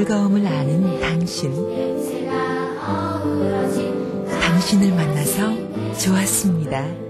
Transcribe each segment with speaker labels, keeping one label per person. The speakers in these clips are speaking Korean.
Speaker 1: 뜨거움을 아는 당신. 당신을 만나서 좋았습니다.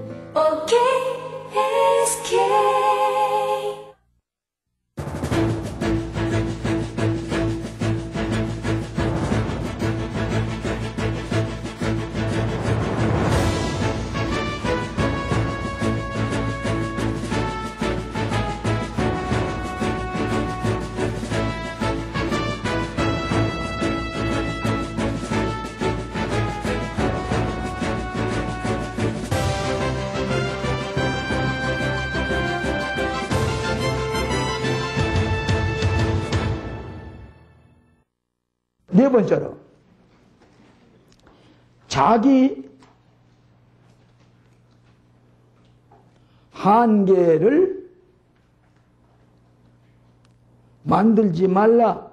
Speaker 2: 네 번째로, 자기 한계를 만들지 말라.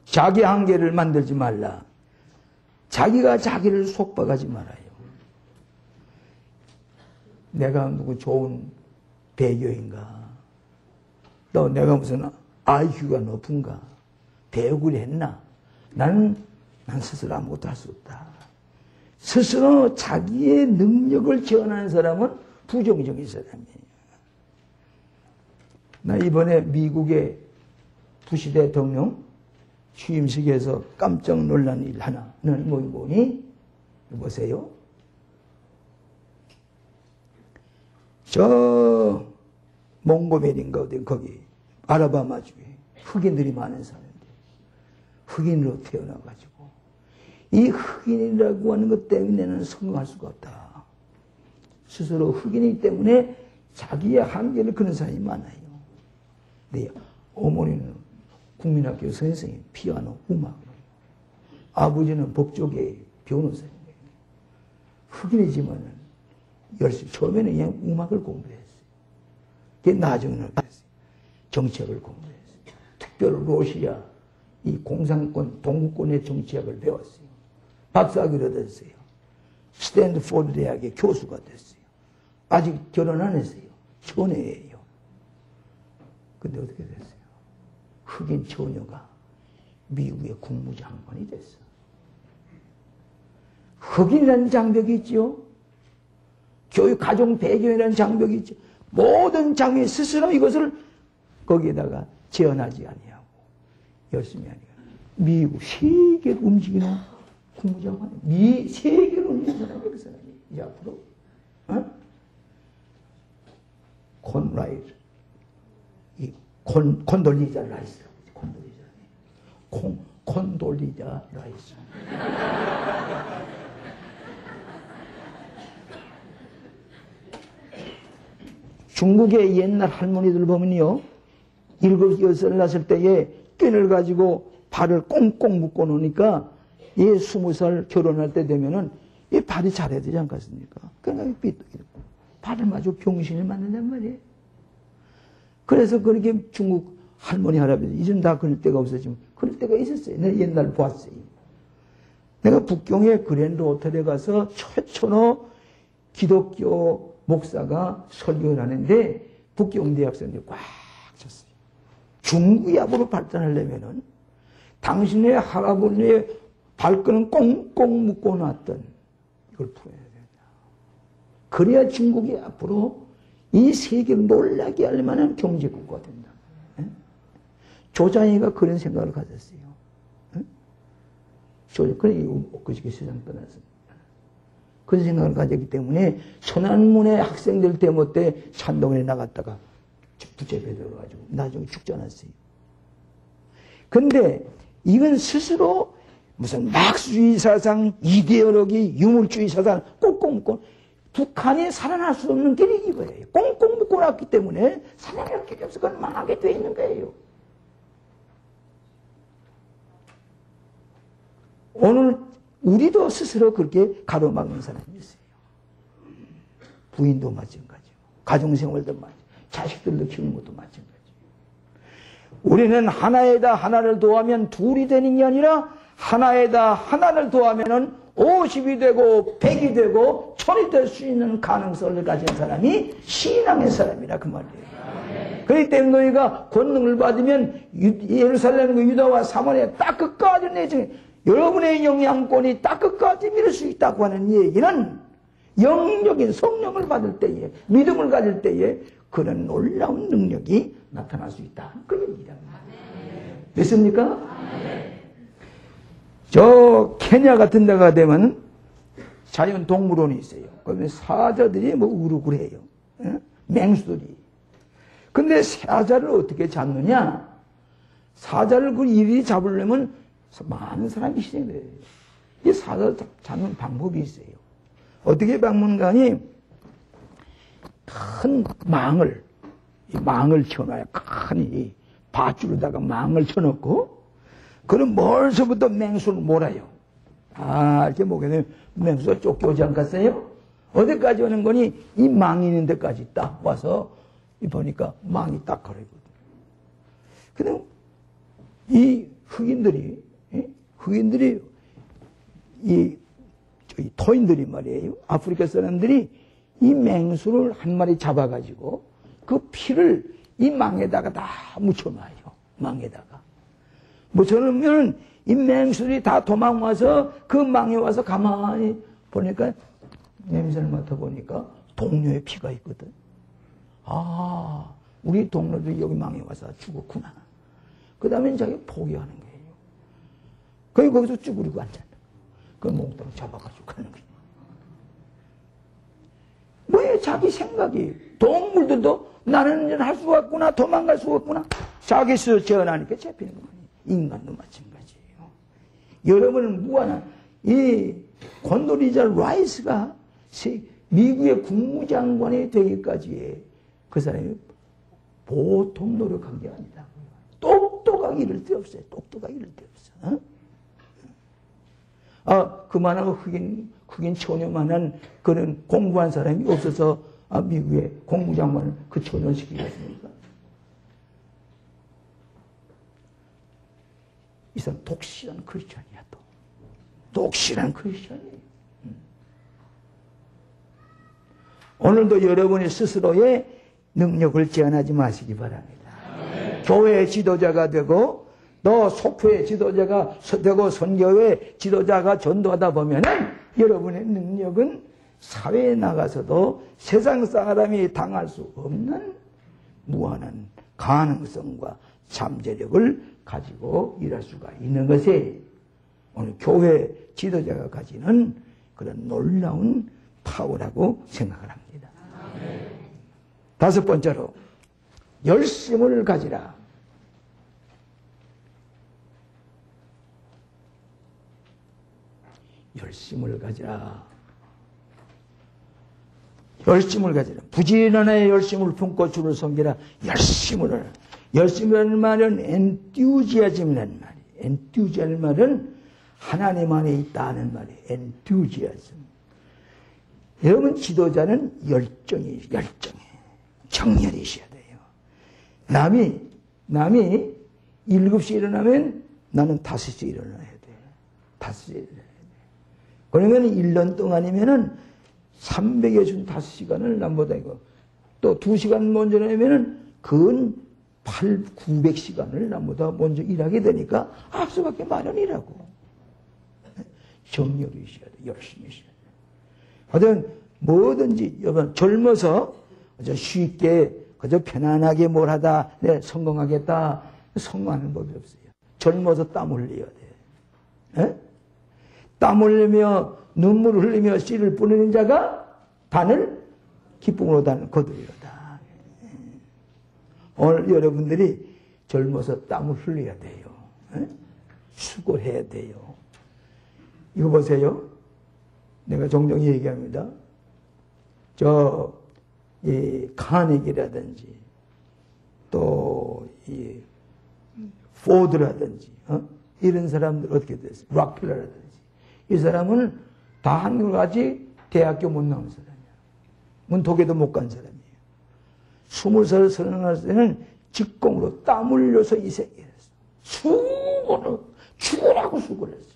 Speaker 2: 자기 한계를 만들지 말라. 자기가 자기를 속박하지 말아요. 내가 누구 좋은 배교인가? 또 내가 무슨 IQ가 높은가? 배역을 했나? 난 스스로 아무것도 할 수 없다. 스스로 자기의 능력을 제한하는 사람은 부정적인 사람이에요. 나 이번에 미국의 부시 대통령 취임식에서 깜짝 놀란 일 하나는 뭐니? 보세요. 저 몽고메리인가 어디 거기 아라바마주에 흑인들이 많은 사람인데 흑인으로 태어나가지고 이 흑인이라고 하는 것 때문에는 성공할 수가 없다. 스스로 흑인이기 때문에 자기의 한계를 그런 사람이 많아요. 네, 어머니는 국민학교 선생님, 피아노, 음악. 아버지는 법조계 변호사예요. 흑인이지만은 열심히 처음에는 그냥 음악을 공부했어요. 나중에는 정치학을 공부했어요. 특별히 러시아 이 공산권 동구권의 정치학을 배웠어요. 박사학위를 얻었어요. 스탠드포드 대학의 교수가 됐어요. 아직 결혼 안 했어요. 처녀예요. 근데 어떻게 됐어요? 흑인 처녀가 미국의 국무장관이 됐어. 흑인이라는 장벽이 있죠. 교육, 가정 배경이라는 장벽이 있죠. 모든 장벽이 스스로 이것을 거기에다가 재현하지 아니하고 열심히 하니까 미국 세계를 움직이는 국무장관, 세계를 움직이는 사람이 그 사람이 이제 앞으로 콘라이즈, 이 콘돌리자 라이스, 콘돌리자 라이스. 중국의 옛날 할머니들 보면요, 7, 8살 났을 때에 끈을 가지고 발을 꽁꽁 묶어 놓으니까 얘 20살 결혼할 때 되면은 얘 발이 자라야 되지 않겠습니까? 그러니까 삐뚤게 발을 마주 병신을 만든단 말이에요. 그래서 그렇게 중국 할머니, 할아버지, 이젠 다 그럴 때가 없어지면 그럴 때가 있었어요. 내가 옛날 봤어요. 내가 북경의 그랜드 호텔에 가서 최초로 기독교 목사가 설교를 하는데 북경대 학생들이 꽉 찼어요. 중국이 앞으로 발전하려면은 당신의 할아버지의 발끈은 꽁꽁 묶어놨던 이걸 풀어야 된다. 그래야 중국이 앞으로 이 세계를 놀라게 할 만한 경제국가가 된다. 조장희가 그런 생각을 가졌어요. 그래, 엊그저께 세상 떠났습니다. 그런 생각을 가졌기 때문에 천안문의 학생들 데모 때 산동원에 나갔다가 부재배 들어가지고 나중에 죽지 않았어요. 근데 이건 스스로 무슨 막수주의 사상, 이데올로기, 유물주의 사상 꽁꽁 묶고 북한이 살아날 수 없는 길이 이거예요. 꽁꽁 묶어놨기 때문에 살아날 길이 없어. 그건 망하게 돼 있는 거예요. 오늘 우리도 스스로 그렇게 가로막는 사람이 있어요. 부인도 마찬가지고 가정생활도 마찬가지고 자식들도 키우는 것도 마찬가지고 우리는 하나에다 하나를 더하면 둘이 되는 게 아니라 하나에다 하나를 더하면 50이 되고 100이 되고 천이 될 수 있는 가능성을 가진 사람이 신앙의 사람이라 그 말이에요. 그렇기 때문에 너희가 권능을 받으면 예루살렘과 유다와 사마리아 딱 끝까지 내지 여러분의 영향권이 딱 끝까지 밀을 수 있다고 하는 얘기는 영적인 성령을 받을 때에 믿음을 가질 때에 그런 놀라운 능력이 나타날 수 있다. 그 얘기다. 믿습니까? 저 케냐 같은 데가 되면 자연동물원이 있어요. 그러면 사자들이 뭐 우르르해요. 맹수들이. 근데 사자를 어떻게 잡느냐? 사자를 그 일일이 잡으려면 많은 사람이 희생돼요. 이 사자 잡는 방법이 있어요. 어떻게 박물관이 큰 망을 쳐놔요. 큰 이 밧줄에다가 망을 쳐놓고, 그럼 멀서부터 맹수를 몰아요. 이렇게 보게 되면 맹수가 쫓겨오지 않겠어요? 어디까지 오는 거니? 이 망이 있는 데까지 딱 와서, 보니까 망이 딱 걸어있거든요. 근데 이 흑인들이, 저희 토인들이 말이에요. 아프리카 사람들이 이 맹수를 한 마리 잡아가지고 그 피를 이 망에다가 다 묻혀놔요. 망에다가. 묻혀놓으면 이 맹수들이 다 도망와서 그 망에 와서 가만히 보니까 냄새를 맡아보니까 동료의 피가 있거든. 우리 동료들이 여기 망에 와서 죽었구나. 그 다음에 자기가 포기하는 거예요. 거기서 쭈그리고 앉았는 거예요. 그 몽땅 잡아가지고 가는 거예요. 왜 자기 생각이, 동물들도 나는 할 수가 없구나, 도망갈 수가 없구나. 자기 스스로 재현하니까 잡히는 거예요. 인간도 마찬가지예요. 여러분은 무한한, 이 곤돌리자 라이스가 미국의 국무장관이 되기까지의 그 사람이 보통 노력한 게 아니다. 똑똑하게 이럴 데 없어요. 똑똑하게 이럴 데 없어. 그만한 흑인 처녀만한 그런 공부한 사람이 없어서 미국의 공무장관을 그 처녀를 시키겠습니까? 이 사람 독실한 크리스천이야, 또. 독실한 크리스천이에요. 오늘도 여러분이 스스로의 능력을 제한하지 마시기 바랍니다. 교회의 지도자가 되고, 또 속회의 지도자가 되고, 선교회 지도자가 전도하다 보면은 여러분의 능력은 사회에 나가서도 세상 사람이 당할 수 없는 무한한 가능성과 잠재력을 가지고 일할 수가 있는 것이 오늘 교회 지도자가 가지는 그런 놀라운 파워라고 생각을 합니다. 다섯 번째로, 열심을 가지라. 열심을 가지라. 열심을 가지라. 부지런하게 열심을 품고 주를 섬기라. 열심이라는 말은 엔튜지아즘이라는 말이에요. 엔튜지아는 말은 하나님 안에 있다는 말이에요. 엔튜지아즘. 여러분 지도자는 열정해. 정열이 있어야 돼요. 남이 7시에 일어나면 나는 5시에 일어나야 돼. 5시에 일어나야 돼. 그러면 1년 동안이면은 365시간을 남보다 이거. 또 2시간 먼저 내면은 근 900시간을 남보다 먼저 일하게 되니까 수밖에 마련이라고. 정열이 있어야 돼. 열심히 있어야 돼. 하여튼 뭐든지 여러분 젊어서 그저 쉽게 그저 편안하게 뭘 하다 내가 성공하겠다 성공하는 법이 없어요. 젊어서 땀 흘려야 돼. 에? 땀 흘리며 눈물을 흘리며 씨를 뿌리는 자가 단을 기쁨으로 거두리로다. 오늘 여러분들이 젊어서 땀을 흘려야 돼요. 에? 수고해야 돼요. 이거 보세요. 내가 종종 얘기합니다. 이 카네기라든지 또 이 포드라든지 이런 사람들 어떻게 됐어요? 락필러라든지 이 사람은 다 한국까지 대학교 못 나온 사람이야. 문독에도 못 간 사람이에요. 20살, 30살 때는 직공으로 땀 흘려서 이 세계에 죽으라고 수고를 했어요.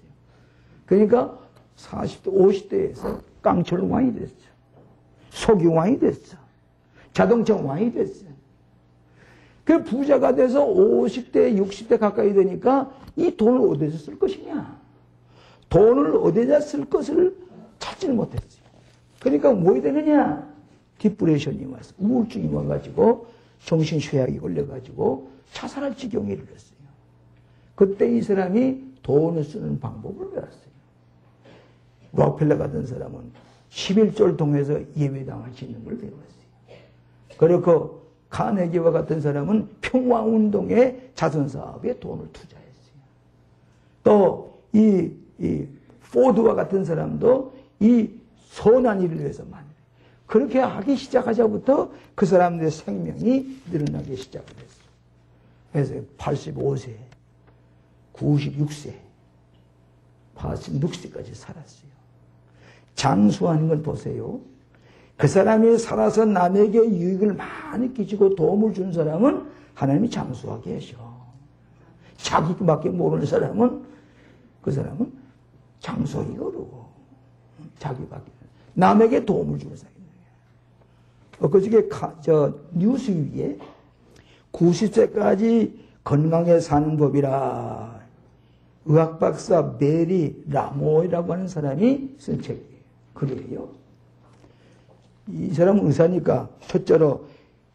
Speaker 2: 그러니까 40대, 50대에서 깡철 왕이 됐어. 석유 왕이 됐어. 자동차 왕이 됐어. 그 부자가 돼서 50대, 60대 가까이 되니까 이 돈을 어디서 쓸 것이냐. 돈을 어디다 쓸 것을 찾지는 못했어요. 그러니까 뭐 되느냐. 디프레션이 와서 우울증이 와가지고 정신쇠약이 걸려가지고 자살할 지경에 이르렀어요. 그때 이 사람이 돈을 쓰는 방법을 배웠어요. 록펠러 같은 사람은 11조를 통해서 예배당을 짓는 걸 배웠어요. 그리고 카네기와 같은 사람은 평화운동에 자선사업에 돈을 투자했어요. 또 이 포드와 같은 사람도 이 선한 일을 위해서만 그렇게 하기 시작하자부터 그 사람들의 생명이 늘어나기 시작을 했어요. 그래서 85세, 96세, 86세까지 살았어요. 장수하는 건 보세요. 그 사람이 살아서 남에게 유익을 많이 끼치고 도움을 준 사람은 하나님이 장수하게 하셔. 자기밖에 모르는 사람은 그 사람은 장수하기가 어려워. 자기밖에. 남에게 도움을 주는 사람이에요. 그저께 뉴스위에 90세까지 건강에 사는 법이라 의학박사 메리 라모이라고 하는 사람이 쓴 책이에요. 그래요. 이 사람은 의사니까 첫째로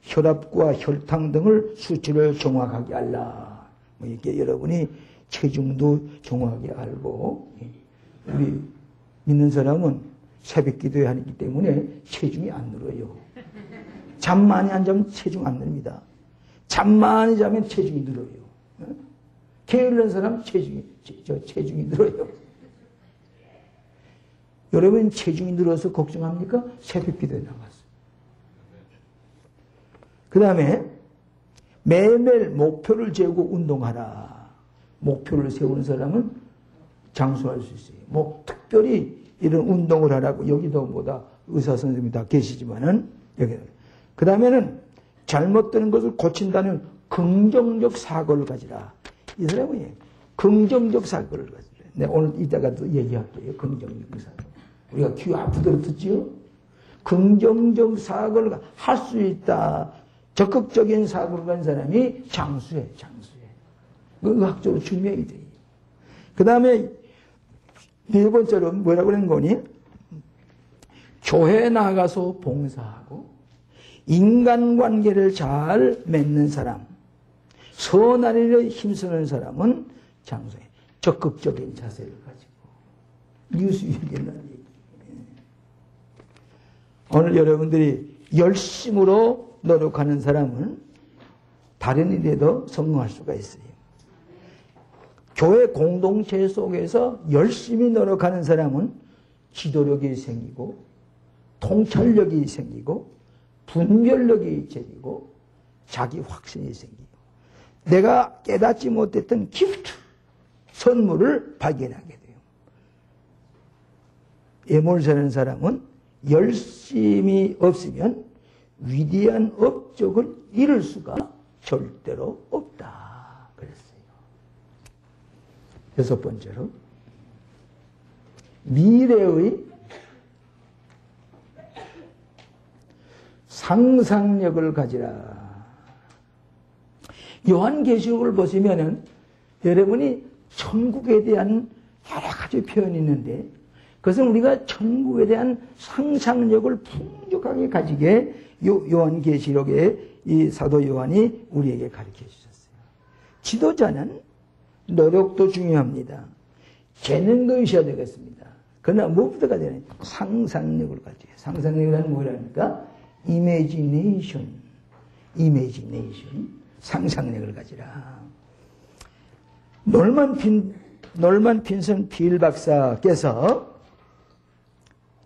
Speaker 2: 혈압과 혈당 등을 수치를 정확하게 알라. 뭐 이렇게 여러분이 체중도 정확하게 알고 우리 믿는 사람은 새벽 기도해야 하기 때문에 체중이 안 늘어요. 잠 많이 안 자면 체중 안 늡니다. 잠 많이 자면 체중이 늘어요. 게으른 사람 체중이 늘어요. 여러분 체중이 늘어서 걱정합니까? 새벽 기도에 나갔어요. 그 다음에 매일매일 목표를 재고 운동하라. 목표를 세우는 사람은 장수할 수 있어요. 뭐 특별히 이런 운동을 하라고 여기도 뭐다 의사 선생님이 다 계시지만은 여기. 그 다음에는 잘못되는 것을 고친다는 긍정적 사고를 가지라. 이 사람은 긍정적 사고를 가지라. 내가 오늘 이따가도 얘기할게요. 긍정적 사고. 우리가 귀 아프도록 듣지요? 긍정적 사고를 할 수 있다. 적극적인 사고를 간 사람이 장수해. 그 의학적으로 증명이 돼요. 그 다음에 네 번째로 뭐라고 그러는 거니? 교회에 나가서 봉사하고 인간관계를 잘 맺는 사람, 선한 일에 힘쓰는 사람은 장수해. 적극적인 자세를 가지고. 뉴스위기라는 얘기. 오늘 여러분들이 열심으로 노력하는 사람은 다른 일에도 성공할 수가 있어요. 교회 공동체 속에서 열심히 노력하는 사람은 지도력이 생기고 통찰력이 생기고 분별력이 생기고 자기 확신이 생기고 내가 깨닫지 못했던 기프트, 선물을 발견하게 돼요. 애몰사는 사람은 열심이 없으면 위대한 업적을 이룰 수가 절대로 없다. 그랬어요. 여섯 번째로 미래의 상상력을 가지라. 요한계시록을 보시면은 여러분이 천국에 대한 여러 가지 표현이 있는데 그것은 우리가 천국에 대한 상상력을 풍족하게 가지게 요한계시록에 이 사도 요한이 우리에게 가르쳐 주셨어요. 지도자는 노력도 중요합니다. 재능도 있어야 되겠습니다. 그러나 무엇보다가 되는 상상력을 가져요. 상상력이란 뭐라니까? 이미지네이션. 상상력을 가지라. 놀만 핀슨 빌 박사께서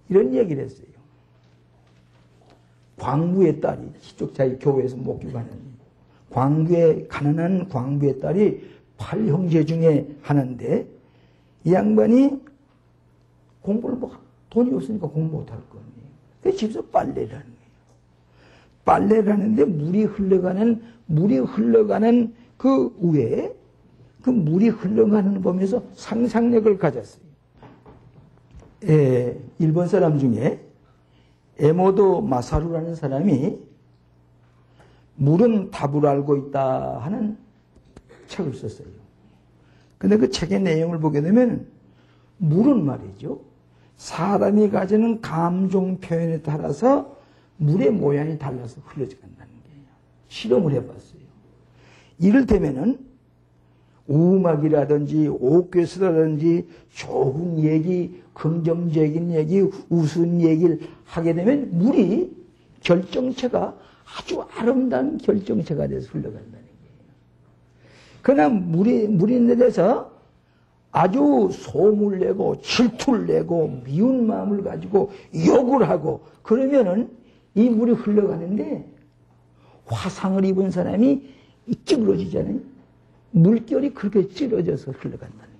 Speaker 2: 이런 얘기를 했어요. 광부의 딸이 이쪽 자기 교회에서 목격하는 가난한 광부의 딸이 8형제 중에 하나인데 이 양반이 공부를 돈이 없으니까 공부 못할 거 아니에요. 그래서 집에서 빨래를 하는 거예요. 빨래를 하는데 물이 흘러가는 그 위에 그 물이 흘러가는 거 보면서 상상력을 가졌어요. 일본 사람 중에 에모도 마사루라는 사람이 물은 답을 알고 있다 하는 책을 썼어요. 근데 그 책의 내용을 보게 되면 물은 말이죠. 사람이 가지는 감정 표현에 따라서 물의 모양이 달라서 흘러간다는 거예요. 실험을 해봤어요. 이를테면은 우음악이라든지 옥괴수라든지 좋은 얘기, 긍정적인 얘기, 우스운 얘기를 하게 되면 물이 결정체가 아주 아름다운 결정체가 돼서 흘러간다는 거예요. 그러나 물이 내려서 아주 소문을 내고 질투를 내고 미운 마음을 가지고 욕을 하고 그러면은 이 물이 흘러가는데 화상을 입은 사람이 찌그러지잖아요. 물결이 그렇게 찌러져서 흘러간다는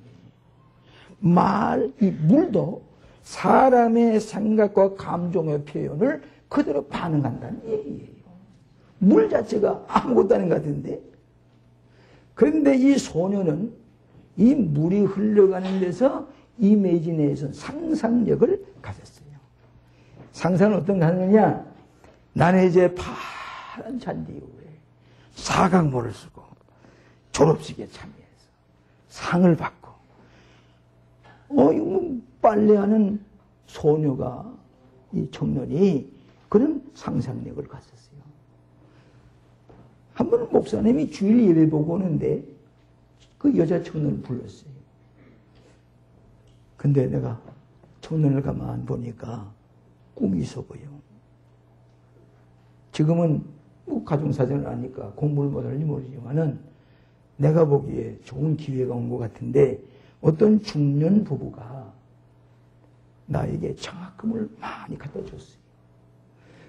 Speaker 2: 거예요. 이 물도 사람의 생각과 감정의 표현을 그대로 반응한다는 얘기예요. 물 자체가 아무것도 아닌 것 같은데. 그런데 이 소녀는 이 물이 흘러가는 데서 이미지네이션, 상상력을 가졌어요. 상상은 어떤 거 하느냐? 나는 이제 파란 잔디 위에 사각모를 쓰고 졸업식에 참여해서 상을 받고 이거 빨래하는 소녀가 이 청년이 그런 상상력을 가졌어요. 한 번은 목사님이 주일 예배 보고 오는데 그 여자 청년을 불렀어요. 근데 내가 청년을 가만 보니까 꿈이 있어 보여. 지금은 뭐 가정사정을 아니까 공부를 못할지 모르지만은 내가 보기에 좋은 기회가 온 것 같은데 어떤 중년 부부가 나에게 장학금을 많이 갖다 줬어요.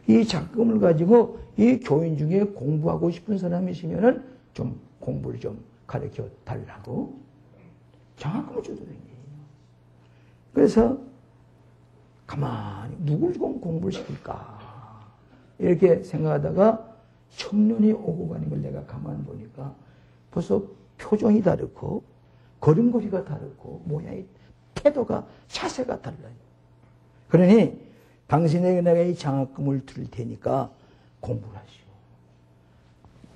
Speaker 2: 이 장학금을 가지고 이 교인 중에 공부하고 싶은 사람이 있으면은 좀 공부를 좀 가르쳐 달라고 장학금을 주더라는 거예요. 그래서 가만히 누굴 좀 공부를 시킬까 이렇게 생각하다가 청년이 오고 가는 걸 내가 가만히 보니까 벌써 표정이 다르고 걸음걸이가 다르고 모양이 태도가 자세가 달라요. 그러니 당신에게 내가 이 장학금을 드릴 테니까 공부를 하시오.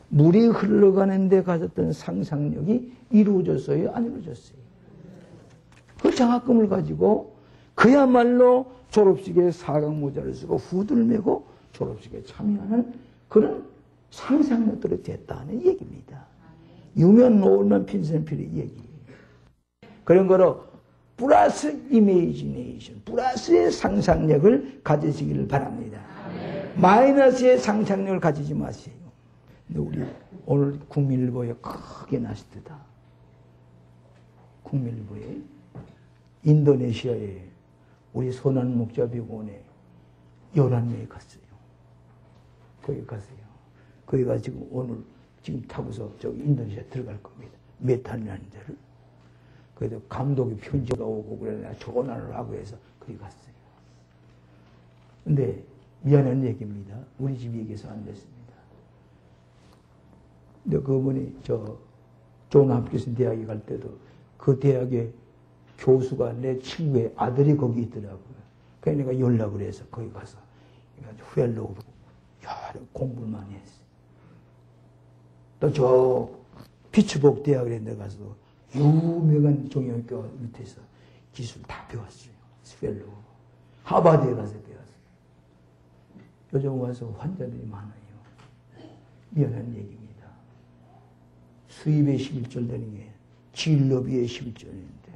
Speaker 2: 물이 흘러가는 데 가졌던 상상력이 이루어졌어요? 안 이루어졌어요? 그 장학금을 가지고 그야말로 졸업식에 사각모자를 쓰고 후드를 메고 졸업식에 참여하는 그런 상상력들이 됐다는 얘기입니다. 유면 노을만 핀센필의 얘기예요. 그런 거로 플러스 이미지네이션, 플러스의 상상력을 가지시기를 바랍니다. 마이너스의 상상력을 가지지 마세요. 근데 우리 오늘 국민일보에 크게 나시더다. 국민일보에 인도네시아에 우리 선한 목자비공원에 11명이 갔어요. 거기 갔어요. 거기 가지고 오늘 지금 타고서 저기 인도네시아 들어갈 겁니다. 메탄이라는 데를. 그래도 감독이 편지가 오고 그래 내가 전화를 하고 해서 거기 갔어요. 근데 미안한 얘기입니다. 우리 집 얘기해서 안 됐습니다. 근데 그분이 존 홉킨스 대학에 갈 때도 그 대학의 교수가 내 친구의 아들이 거기 있더라고요. 그래서 내가 연락을 해서 거기 가서 후엘로우로 여러 공부를 많이 했어요. 또 저 피츠버그 대학에 내가서 유명한 종영학교 밑에서 기술 다 배웠어요. 스펠로. 하버드에 가서 배웠어요. 요즘 와서 환자들이 많아요. 미안한 얘기입니다. 수입에 11조 되는 게 진로비에 11조인데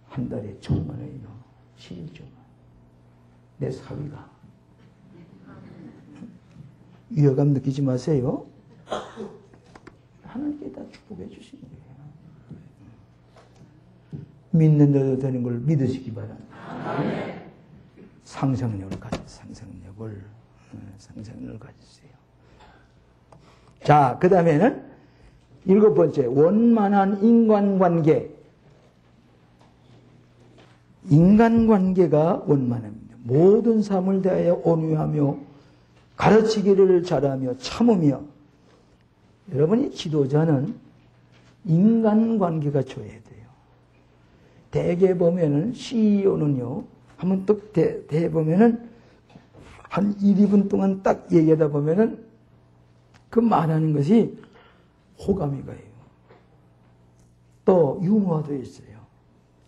Speaker 2: 한 달에 1,000만 원이요. 11조만. 내 사위가. 위화감 느끼지 마세요. 하나님께 다 축복해 주시는 거예요. 믿는 대로 되는 걸 믿으시기 바랍니다. 상상력을 가지세요. 자, 그 다음에는 7번째, 원만한 인간관계. 인간관계가 원만합니다. 모든 삶을 대하여 온유하며 가르치기를 잘하며 참으며. 여러분이 지도자는 인간관계가 좋아야 돼요. 대개 보면은 CEO는요, 한번 또 대보면은 한 1, 2분 동안 딱 얘기하다 보면은 그 말하는 것이 호감이 가요. 또 유머도 있어요.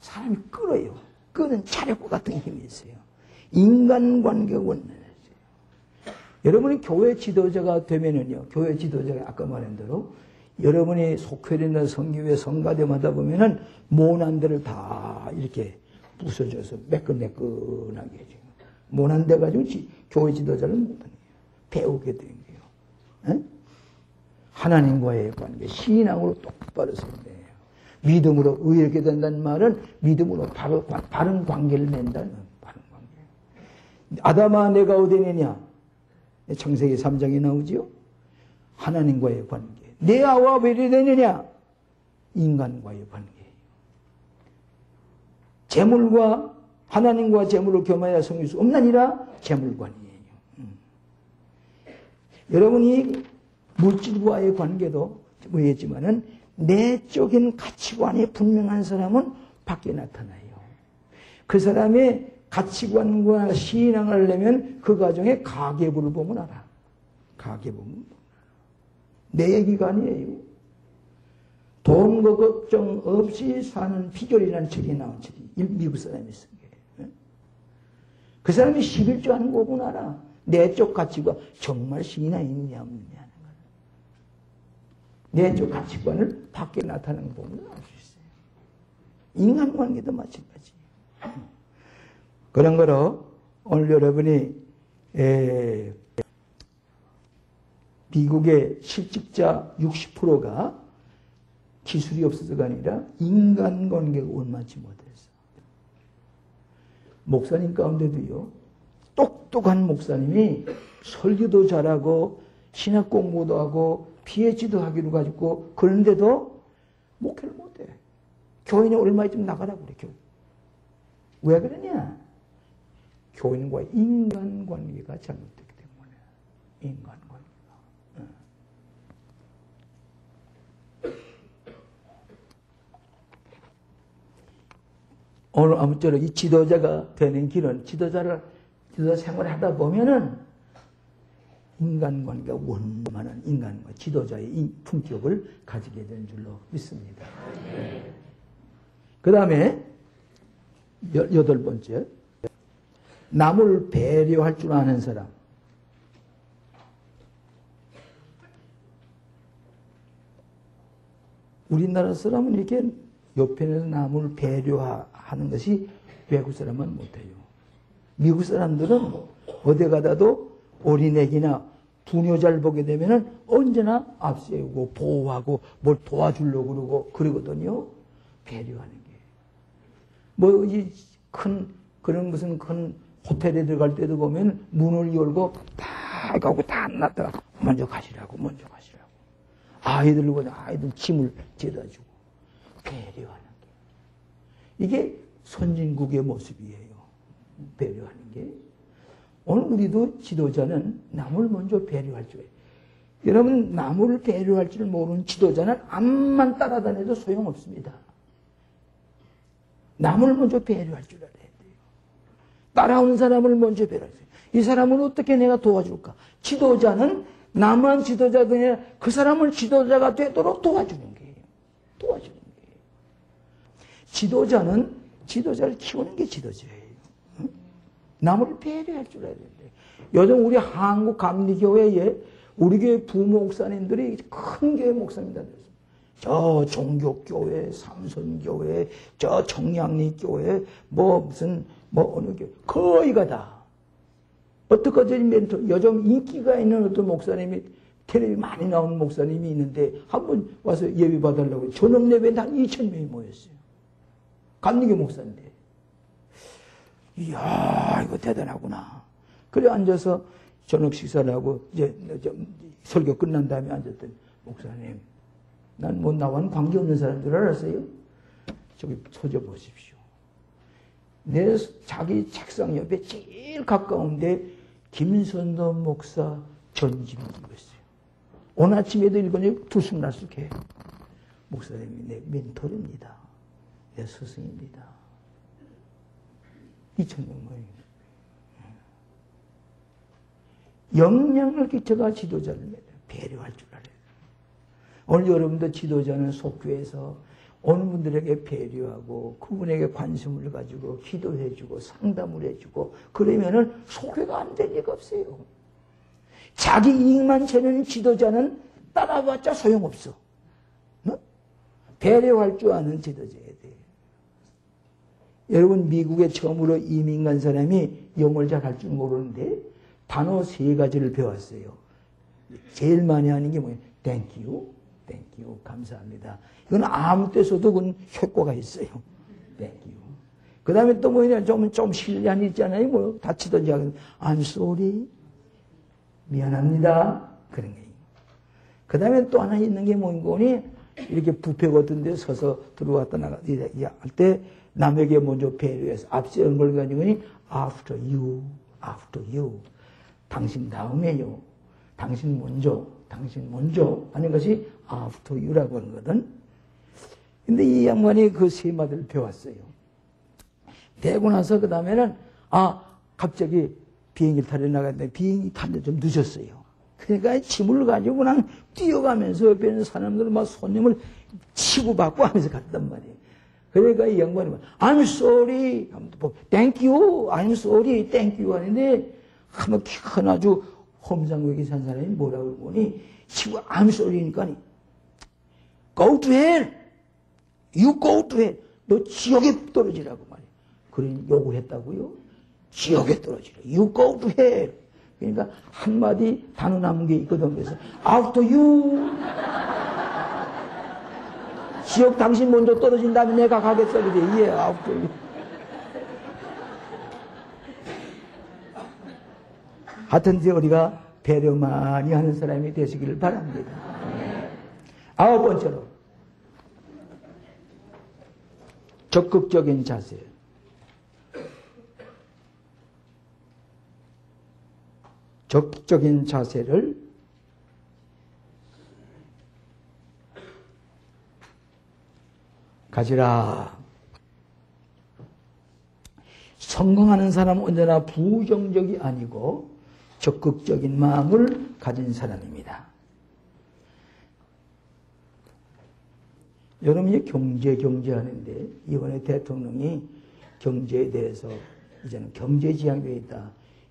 Speaker 2: 사람이 끌어요. 끄는 차력과 같은 힘이 있어요. 인간관계가 원만해져요. 여러분이 교회 지도자가 되면은요, 교회 지도자가 아까 말한 대로 여러분이 속회리나 성교회 성가대마다 보면은 모난들을 다 이렇게 부숴줘서 매끈매끈하게 해줘요. 모난 데 가지고 교회 지도자를 못하네요. 배우게 된 거예요. 에? 하나님과의 관계, 신앙으로 똑바로 서야 돼요. 믿음으로 의롭게 된다는 말은 믿음으로 바른 관계를 맺는다는 바른 관계. 아담아 내가 어디 있느냐? 창세기 3장에 나오지요. 하나님과의 관계. 내 아와 왜 이리 되느냐? 인간과의 관계예요. 재물과 하나님과 재물을 겸하여 성릴 수 없나니라 재물관이에요. 여러분이 물질과의 관계도 뭐였지만은 내적인 가치관이 분명한 사람은 밖에 나타나요. 그 사람의 가치관과 신앙을 하려면 그 가정에 가계부를 보면 알아. 가계부. 내 얘기가 아니에요. 돈과 걱정 없이 사는 비결이라는 책이 나온 책이 미국 사람이 쓴 거예요. 그 사람이 11조 하는 거 보면 알아. 내적 가치가 정말 신이나 있느냐 없느냐 하는 거예요. 내적 가치관을 밖에 나타나는 거 보면 알 수 있어요. 인간관계도 마찬가지. 그런 거로 오늘 여러분이 미국의 실직자 60%가 기술이 없어서가 아니라 인간관계가 원만치 못해서. 목사님 가운데도요, 똑똑한 목사님이 설교도 잘하고 신학 공부도 하고 PhD도 하기로 가지고 그런데도 목회를 못해. 교인이 얼마쯤 나가라고 그래. 왜 그러냐? 교인과의 인간관계가 잘못됐기 때문에. 인간관계가. 오늘 아무쪼록 이 지도자가 되는 길은 지도자 생활을 하다 보면은 인간관계가 원만한 인간과 지도자의 이 품격을 가지게 되는 줄로 믿습니다. 그 다음에 8번째, 남을 배려할 줄 아는 사람. 우리나라 사람은 이렇게 옆에서 남을 배려하는 것이 외국 사람은 못해요. 미국 사람들은 어디 가다도 어린애기나 부녀자를 보게 되면은 언제나 앞세우고 보호하고 뭘 도와주려고 그러고 그러거든요. 배려하는 게. 뭐, 그런 무슨 큰 호텔에 들어갈 때도 보면 문을 열고 다 가고 다 안 놨다가 먼저 가시라고. 아이들 짐을 재다 주고. 배려하는 게. 이게 선진국의 모습이에요. 배려하는 게. 오늘 우리도 지도자는 남을 먼저 배려할 줄. 여러분, 남을 배려할 줄 모르는 지도자는 암만 따라다녀도 소용없습니다. 남을 먼저 배려할 줄 알아야 돼요. 따라오는 사람을 먼저 배려해야 돼요. 이 사람을 어떻게 내가 도와줄까? 지도자는 남한 지도자가 아니라 그 사람을 지도자가 되도록 도와주는 거예요. 도와주는 거예요. 지도자는 지도자를 키우는 게 지도자예요. 남을 배려할 줄 알아야 돼요. 요즘 우리 한국 감리교회에 우리 교회 부목사님들이 큰 교회 목사입니다. 저 종교교회, 삼선교회, 저 청량리교회, 어느 교회, 거의가 다. 어떻게든지 멘토, 요즘 인기가 있는 어떤 목사님이, 텔레비 많이 나오는 목사님이 있는데, 한번 와서 예배 받으려고, 저녁 예배인데 한 2,000명이 모였어요. 감리교 목사인데. 이야, 이거 대단하구나. 그래 앉아서 저녁 식사를 하고, 이제 설교 끝난 다음에 앉았더니, 목사님, 난 뭐 나와는 관계없는 사람인 줄 알았어요? 저기 서져 보십시오. 내 자기 책상 옆에 제일 가까운데 김선도 목사 전집이 있어요. 오늘 아침에도 읽으니 들쑥날쑥해. 목사님이 내 멘토입니다. 내 스승입니다. 2,000명만. 영향을 끼쳐가 지도자를 배려할 줄 알아요. 오늘 여러분도 지도자는 속교에서 어느 분들에게 배려하고 그분에게 관심을 가지고 기도해주고 상담을 해주고 그러면은 속교가 안 될 리가 없어요. 자기 이익만 채는 지도자는 따라봤자 소용없어. 뭐? 배려할 줄 아는 지도자야 돼. 여러분 미국에 처음으로 이민 간 사람이 영어를 잘 할 줄 모르는데 단어 3가지를 배웠어요. 제일 많이 하는 게 뭐예요? Thank you, thank you, 감사합니다. 이건 아무 때서도 그건 효과가 있어요. Thank you. 그 다음에 또 뭐냐, 좀 실례한 있잖아요. 뭐 다치든지 하면 I'm sorry, 미안합니다. 그런 거예요. 그 다음에 또 하나 있는 게 뭐니? 이렇게 뷔페 같은 데 서서 들어왔다 나갔다 할 때 남에게 먼저 배려해서 앞세운 걸 가지고니 after you, after you. 당신 다음에요. 당신 먼저 하는 것이 after you라고 하는 거거든. 근데 이 양반이 그 3마디를 배웠어요. 배고 나서 그 다음에는 갑자기 비행기를 타려 나갔는데 비행기 타는데 좀 늦었어요. 그러니까 짐을 가지고 그냥 뛰어가면서 옆에 있는 사람들 막 손님을 치고받고 하면서 갔단 말이에요. 그러니까 이 양반이 I'm sorry, thank you, I'm sorry, thank you 하는데 한번 큰 아주 험상궂게 산 사람이 뭐라고 보니 지금 I'm sorry니까 go to hell, you go to hell, 너 지옥에 떨어지라고 말이에요. 그러니 요구했다고요? 지옥에 떨어지라, you go to hell. 그러니까 한마디 단어 남은 게 있거든. 그래서 after you, 지옥 당신 먼저 떨어진 다음에 내가 가겠어. 그래. 예, after you. 하여튼 우리가 배려 많이 하는 사람이 되시기를 바랍니다. 9번째로 적극적인 자세. 적극적인 자세를 가지라. 성공하는 사람은 언제나 부정적이 아니고 적극적인 마음을 가진 사람입니다. 여러분이 경제 하는데 이번에 대통령이 경제에 대해서 이제는 경제지향되어 있다.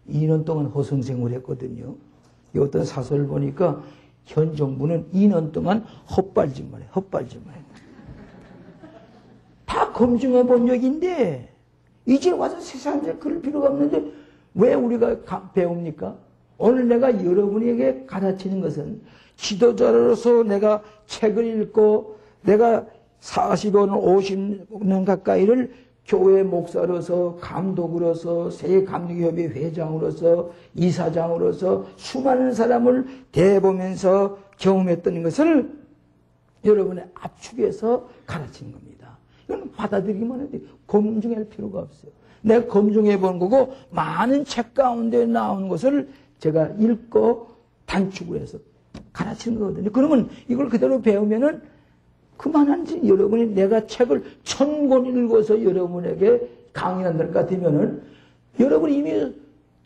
Speaker 2: 2년 동안 허송세월 했거든요. 이 어떤 사설을 보니까 현 정부는 2년 동안 헛발질만 해. 다 검증해 본 적인데 이제 와서 세상에 그럴 필요가 없는데 왜 우리가 배웁니까? 오늘 내가 여러분에게 가르치는 것은 지도자로서 내가 책을 읽고 내가 40년, 50년 가까이를 교회 목사로서, 감독으로서, 세계감리협의 회장으로서, 이사장으로서 수많은 사람을 대보면서 경험했던 것을 여러분의 압축해서 가르치는 겁니다. 이건 받아들이기만 해도 검증할 필요가 없어요. 내가 검증해 본 거고 많은 책 가운데 나온 것을 제가 읽고 단축을 해서 가르치는 거거든요. 그러면 이걸 그대로 배우면은 그만한지 여러분이 내가 책을 1000권 읽어서 여러분에게 강의한다 같으면은 여러분이 이미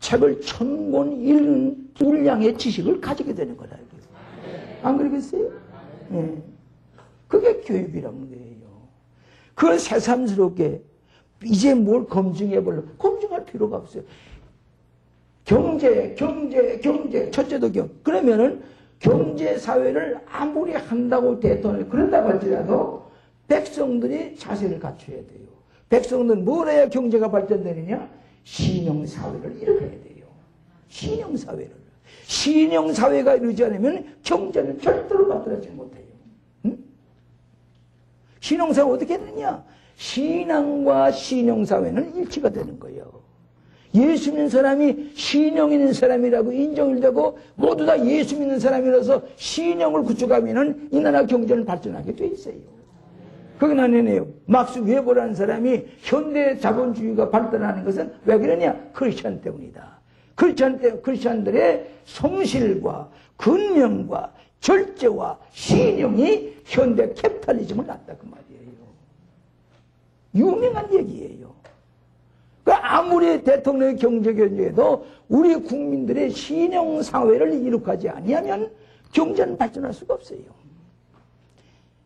Speaker 2: 책을 1000권 읽은 분량의 지식을 가지게 되는 거다. 안 그러겠어요? 네. 그게 교육이란 거예요. 그걸 새삼스럽게 이제 뭘 검증해 보려고 검증할 필요가 없어요. 경제. 첫째도 그러면은 경제사회를 아무리 한다고 대통령이 그런다고 할지라도 백성들이 자세를 갖춰야 돼요. 백성들은 뭘 해야 경제가 발전되느냐? 신용사회를 이뤄야 돼요. 신용사회를. 신용사회가 이루지 않으면 경제는 절대로 만들어지지 못해요. 응? 신용사회 어떻게 되느냐? 신앙과 신용사회는 일치가 되는 거예요. 예수 믿는 사람이 신용 있는 사람이라고 인정이 되고 모두 다 예수 믿는 사람이라서 신용을 구축하면 이 나라 경제는 발전하게 돼 있어요. 그건 아니네요. 막스 웨버라는 사람이 현대 자본주의가 발달하는 것은 왜 그러냐? 크리스천 때문이다. 크리스천들의 성실과 근면과 절제와 신용이 현대 캐피탈리즘을 낳았다 그 말이에요. 유명한 얘기예요. 그 아무리 대통령의 경제견제에도 우리 국민들의 신용사회를 이룩하지 아니하면 경제는 발전할 수가 없어요.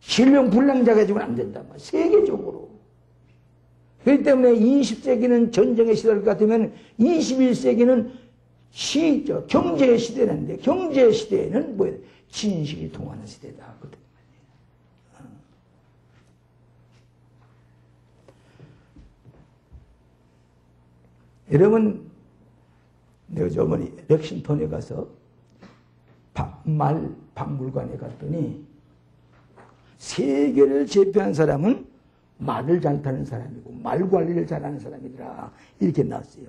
Speaker 2: 신용불량자 가지고는 안 된다. 세계적으로. 그렇기 때문에 20세기는 전쟁의 시대일 것 같으면 21세기는 경제의 시대인데, 경제의 시대에는 뭐예요? 진실이 통하는 시대다. 여러분, 내가 저번에 렉싱턴에 가서 말 박물관에 갔더니 세계를 제패한 사람은 말을 잘 타는 사람이고 말 관리를 잘하는 사람이더라. 이렇게 나왔어요.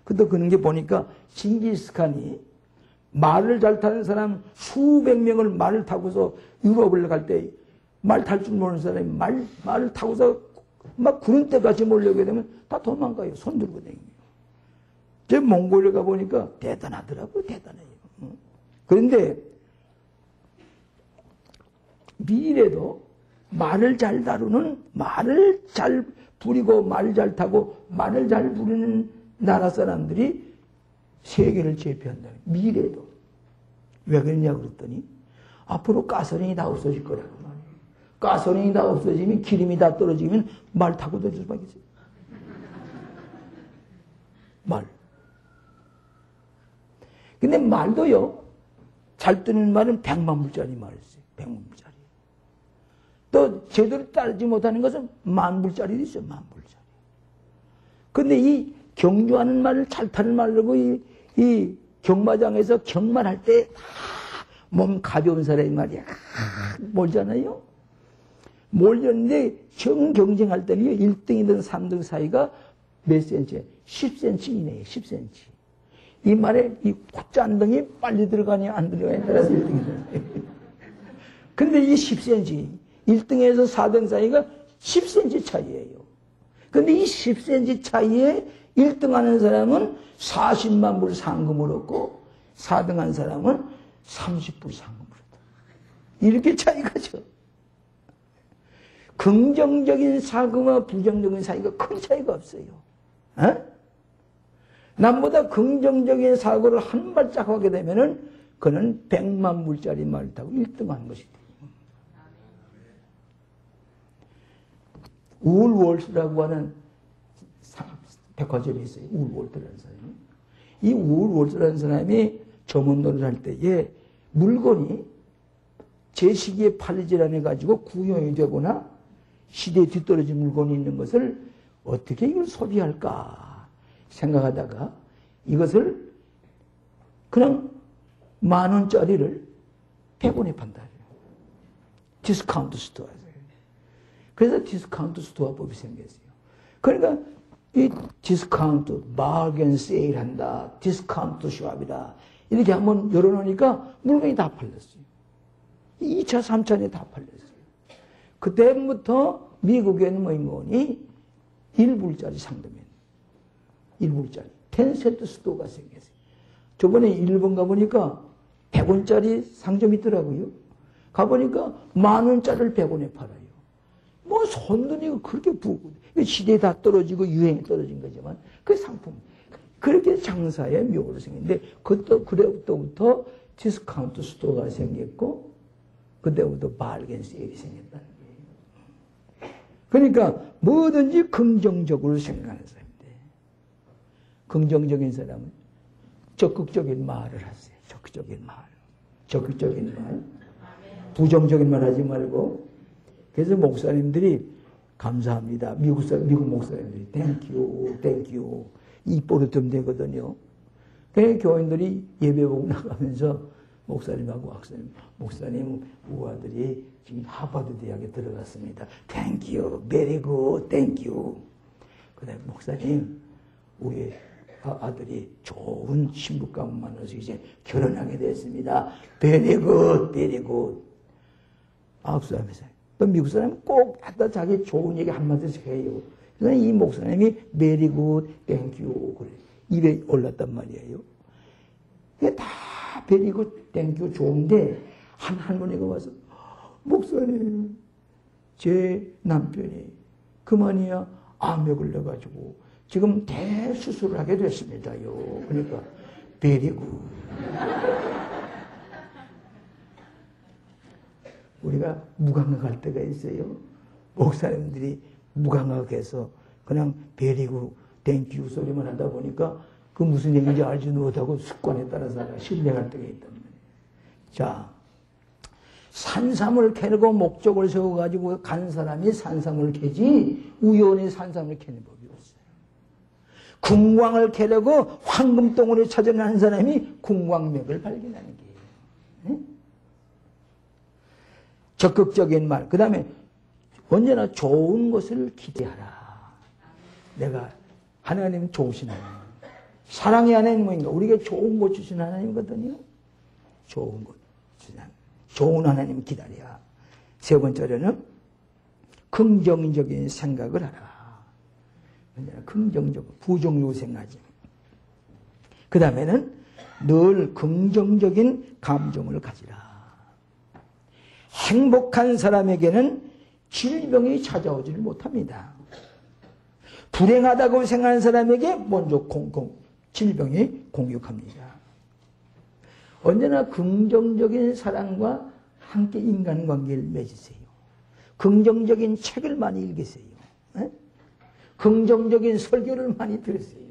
Speaker 2: 근데 그런 게 보니까 징기스칸이 말을 잘 타는 사람 수백 명을 말을 타고서 유럽을 갈 때 말 탈 줄 모르는 사람이 말을 타고서 막 구름대같이 몰려오게 되면 다 도망가요. 손 들고 다니고. 저 몽골에 가보니까 대단하더라고요. 대단해요. 그런데 미래도 말을 잘 다루는, 말을 잘 부리고 말을 잘 타고 말을 잘 부리는 나라 사람들이 세계를 제패한다. 미래도. 왜 그러냐 그랬더니 앞으로 가스렌이 다 없어질 거라고 말이에요. 가스렌이 다 없어지면 기름이 다 떨어지면 말 타고 다닐 수밖에 없어요. 말. 근데 말도요, 잘 뜨는 말은 100만 불짜리 말이었어요. 100만 불짜리. 또 제대로 따르지 못하는 것은 10,000불짜리도 있어요. 10,000불짜리. 근데 이 경주하는 말을 잘 타는 말이라고 이 경마장에서 경마할 때 몸 가벼운 사람이 말이야. 몰잖아요. 몰렸는데 경쟁할 때는 1등이든 3등 사이가 몇 센치? 10cm 이내에 10cm. 이 말에 이 콧잔등이 빨리 들어가냐 안 들어가냐에 따라서 1등이 들어가요. 근데 이 10cm, 1등에서 4등 사이가 10cm 차이예요. 근데 이 10cm 차이에 1등 하는 사람은 40만 불 상금을 얻고 4등 한 사람은 30불 상금을 얻다. 이렇게 차이가 죠. 긍정적인 사고와 부정적인 사고가 큰 차이가 없어요. 어? 남보다 긍정적인 사고를 한 발짝 하게 되면은 그는 100만 불짜리 말을 타고 1등한 것이 돼요. 울월스라고 하는 백화점이 있어요. 울월스라는 사람이. 이 울월스라는 사람이 점원노를 할 때에 물건이 제 시기에 팔리질 않아가지고 구형이 되거나 시대에 뒤떨어진 물건이 있는 것을 어떻게 이걸 소비할까 생각하다가 이것을 그냥 10,000원짜리를 100원에 판다. 디스카운트 스토어에서. 그래서 디스카운트 스토어법이 생겼어요. 그러니까 이 디스카운트, 바겐 세일 한다, 디스카운트 숍이다. 이렇게 한번 열어놓으니까 물건이 다 팔렸어요. 2차, 3차에 다 팔렸어요. 그때부터 미국에는 뭐니 1불짜리 상점이에요. 1불짜리. 10센트 스토어가 생겼어요. 저번에 일본 가보니까 100원짜리 상점이 있더라고요. 가보니까 10,000원짜리를 100원에 팔아요. 뭐 손들이고 그렇게 부고 시대에 다 떨어지고 유행이 떨어진 거지만 그 상품 그렇게 장사의 묘를 생겼는데 그때부터 디스카운트 스토어가 생겼고 그때부터 바겐 세일이 생겼다는 거예요. 그러니까 뭐든지 긍정적으로 생각하는 사람인데 긍정적인 사람은 적극적인 말을 하세요. 적극적인 말. 적극적인 말. 부정적인 말 하지 말고. 그래서 목사님들이 감사합니다. 미국 목사님들이 땡큐 입버릇 되거든요. 그래서 교인들이 예배 보고 나가면서 목사님하고 목사님 우리 아들이 지금 하버드 대학에 들어갔습니다. 땡큐, 베리 굿, 땡큐. 그다음에 목사님 우리 아들이 좋은 신부감 만나서 이제 결혼하게 됐습니다. 베리 굿, 베리 굿. 악수하면서. 또 미국 사람은 꼭 갖다 자기 좋은 얘기 한마디씩 해요. 그래서 이 목사님이 베리 굿, 땡큐 그래. 입에 올랐단 말이에요. 이게 다 베리 굿, 땡큐 좋은데 한 할머니가 와서 목사님 제 남편이 그만이야 암에 걸려가지고 지금 대수술을 하게 됐습니다요. 그러니까 베리구. 우리가 무감각할 때가 있어요. 목사님들이 무감각해서 그냥 베리구 땡큐 소리만 하다 보니까 그 무슨 얘기인지 알지 못하고 습관에 따라서 실례할 때가 있단 말이에요. 자, 산삼을 캐고 목적을 세워가지고 간 사람이 산삼을 캐지 우연히 산삼을 캐는 법이 없어요. 궁광을 캐려고 황금덩어리 찾아낸 사람이 궁광맥을 발견하는 게예요. 네? 적극적인 말. 그 다음에 언제나 좋은 것을 기대하라. 내가 하나님 좋으신 하나님. 사랑의 하나님 뭐인가? 우리에게 좋은 것 주신 하나님이거든요. 좋은 것 주신 하나님. 좋은 하나님 기다려. 세 번째로는 긍정적인 생각을 하라. 언제나 긍정적, 부정적으로 생각하지. 그 다음에는 늘 긍정적인 감정을 가지라. 행복한 사람에게는 질병이 찾아오지를 못합니다. 불행하다고 생각하는 사람에게 먼저 질병이 공격합니다. 언제나 긍정적인 사랑과 함께 인간관계를 맺으세요. 긍정적인 책을 많이 읽으세요. 에? 긍정적인 설교를 많이 들으세요.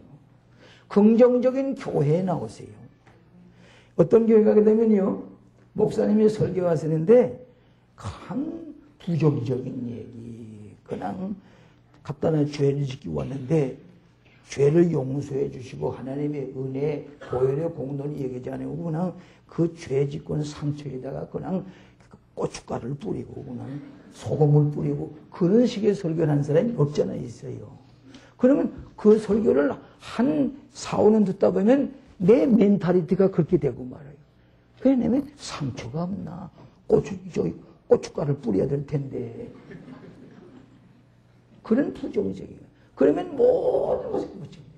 Speaker 2: 긍정적인 교회에 나오세요. 어떤 교회 가게 되면요, 목사님이 설교하시는데 참 부정적인 얘기, 그냥 갖다나 죄를 짓기 왔는데 죄를 용서해 주시고 하나님의 은혜, 보혈의 공로를 얘기하지 않고 그냥 그 죄 짓고는 상처에다가 그냥 고춧가루를 뿌리고 그냥 소금을 뿌리고 그런 식의 설교를 하는 사람이 없잖아 있어요. 그러면 그 설교를 한 4, 5년 듣다 보면 내 멘탈리티가 그렇게 되고 말아요. 왜냐면 상처가 없나? 고춧가루를 뿌려야 될 텐데. 그런 부정적이에요. 그러면 모든 것을 부정해요.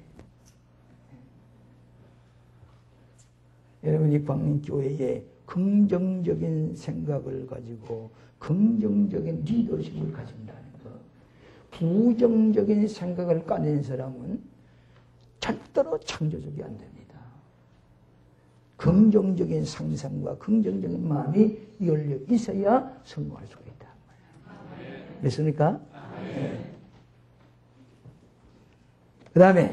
Speaker 2: 여러분, 이 광림교회에 긍정적인 생각을 가지고 긍정적인 리더십을 가진다는 것. 부정적인 생각을 가진 사람은 절대로 창조적이 안 됩니다. 긍정적인 상상과 긍정적인 마음이 열려 있어야 성공할 수가 있다. 됐습니까? 네. 그 다음에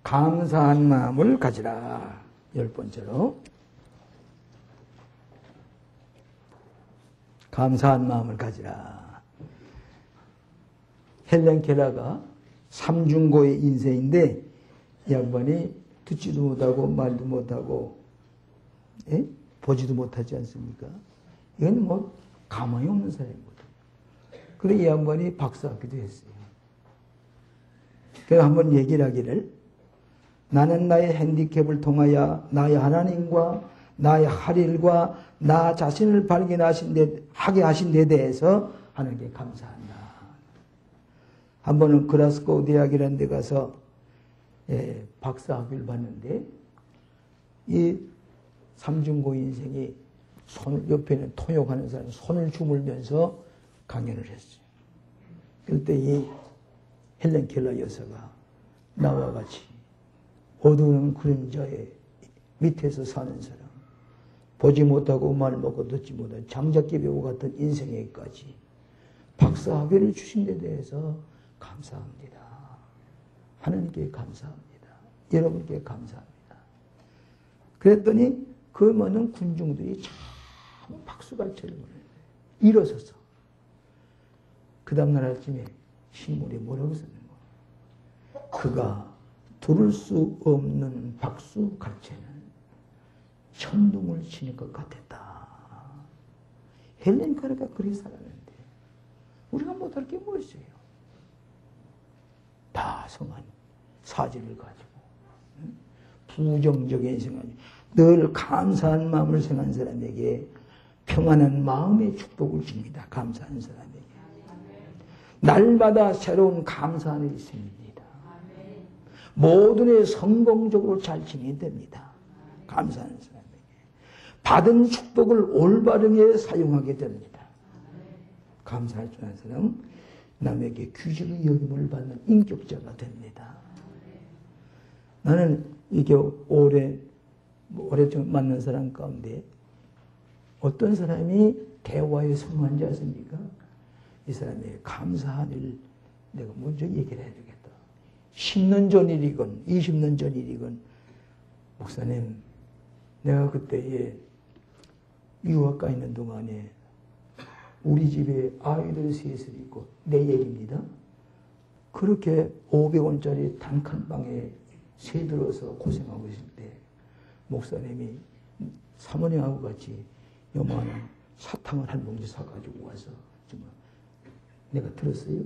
Speaker 2: 감사한 마음을 가지라. 10번째로 감사한 마음을 가지라. 헬렌 켈러가 삼중고의 인생인데 이 양반이 듣지도 못하고 말도 못하고 보지도 못하지 않습니까? 이건 뭐 가망이 없는 사람이거든. 그래서 이 양반이 박사학위도 했어요. 그래서 한번 얘기를 하기를, 나는 나의 핸디캡을 통하여 나의 하나님과 나의 할 일과 나 자신을 하게 하신 데 대해서 하나님께 감사한다. 한 번은 글라스고우 대학이라는 데 가서 박사학위를 받는데 이 삼중고 인생이 옆에 있는 통역하는 사람이 손을 주물면서 강연을 했어요. 그때 이 헬렌 켈러 여사가 나와 같이 어두운 그림자의 밑에서 사는 사람, 보지 못하고 말 먹고 듣지 못한 장작기 배우 같은 인생에까지 박사학위를 주신 데 대해서 감사합니다. 하나님께 감사합니다. 여러분께 감사합니다. 그랬더니 그 많은 군중들이 참 박수갈채를 보내요. 일어서서. 그 다음날 아침에 신문에 뭐라고 썼는 거야? 그가 두를 수 없는 박수갈채는 천둥을 치는 것 같았다. 헬렌 켈러가 그렇게 살았는데 우리가 못할 게 뭐 있어요? 다 성한 사지를 가지고 부정적인 생각, 늘 감사한 마음을 생각한 사람에게 평안한 마음의 축복을 줍니다. 감사한 사람에게. 날마다 새로운 감사한 일이 생깁니다. 모든 일 성공적으로 잘 진행됩니다. 감사한 사람에게. 받은 축복을 올바르게 사용하게 됩니다. 감사할 줄 아는 사람, 남에게 귀중히 여김을 받는 인격자가 됩니다. 나는 이게 오래전 만난 사람 가운데 어떤 사람이 대화에 성공한지 아십니까? 이 사람에게 감사한 일 내가 먼저 얘기를 해야 되겠다. 10년 전 일이건 20년 전 일이건 목사님 내가 그때에 유학 가 있는 동안에 우리 집에 아이들 셋을 있고 내 얘기입니다. 그렇게 500원짜리 단칸방에 새 들어서 고생하고 있을 때 목사님이 사모님하고 같이 요만한 사탕을 한 봉지 사가지고 와서 정말 내가 들었어요?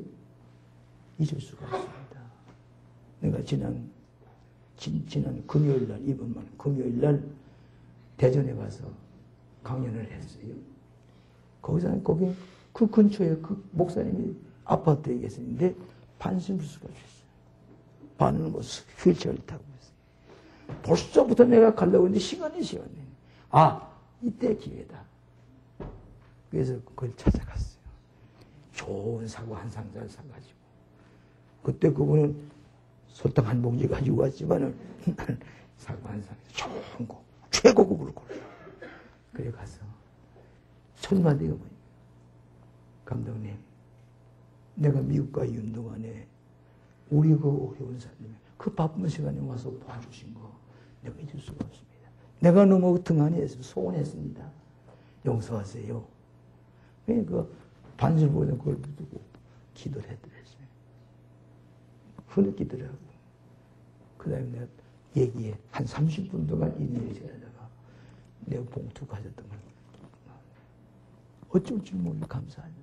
Speaker 2: 잊을 수가 없습니다. 내가 지난 금요일날 이번만 금요일날 대전에 가서 강연을 했어요. 거기 그 근처에 그 목사님이 아파트에 계셨는데 반신불수가 됐어요. 반은 뭐 휠체어를 타고 있어요. 벌써부터 내가 가려고 했는데 시간이. 이때 기회다. 그래서 그걸 찾아갔어요. 좋은 사과 한 상자를 사가지고. 그때 그분은 설탕 한 봉지 가지고 왔지만은 나는 사과 한 상자 좋은 거 최고급으로 골라. 그래 가서 첫 마디가 뭐냐. 감독님, 내가 미국 가 있는 동안에 우리 그 회원사님 그 바쁜 시간에 와서 도와주신 거 내가 잊을 수가 없습니다. 내가 너무 등한히 소원했습니다. 용서하세요. 그러니까 반절보다 그걸 두고 기도를 해드렸어요. 흐느끼더라고. 그 다음에 내가 얘기해. 한 30분 동안 이 일을 하다가 내가 봉투 가졌던 걸 어쩔 줄 모르고 감사하는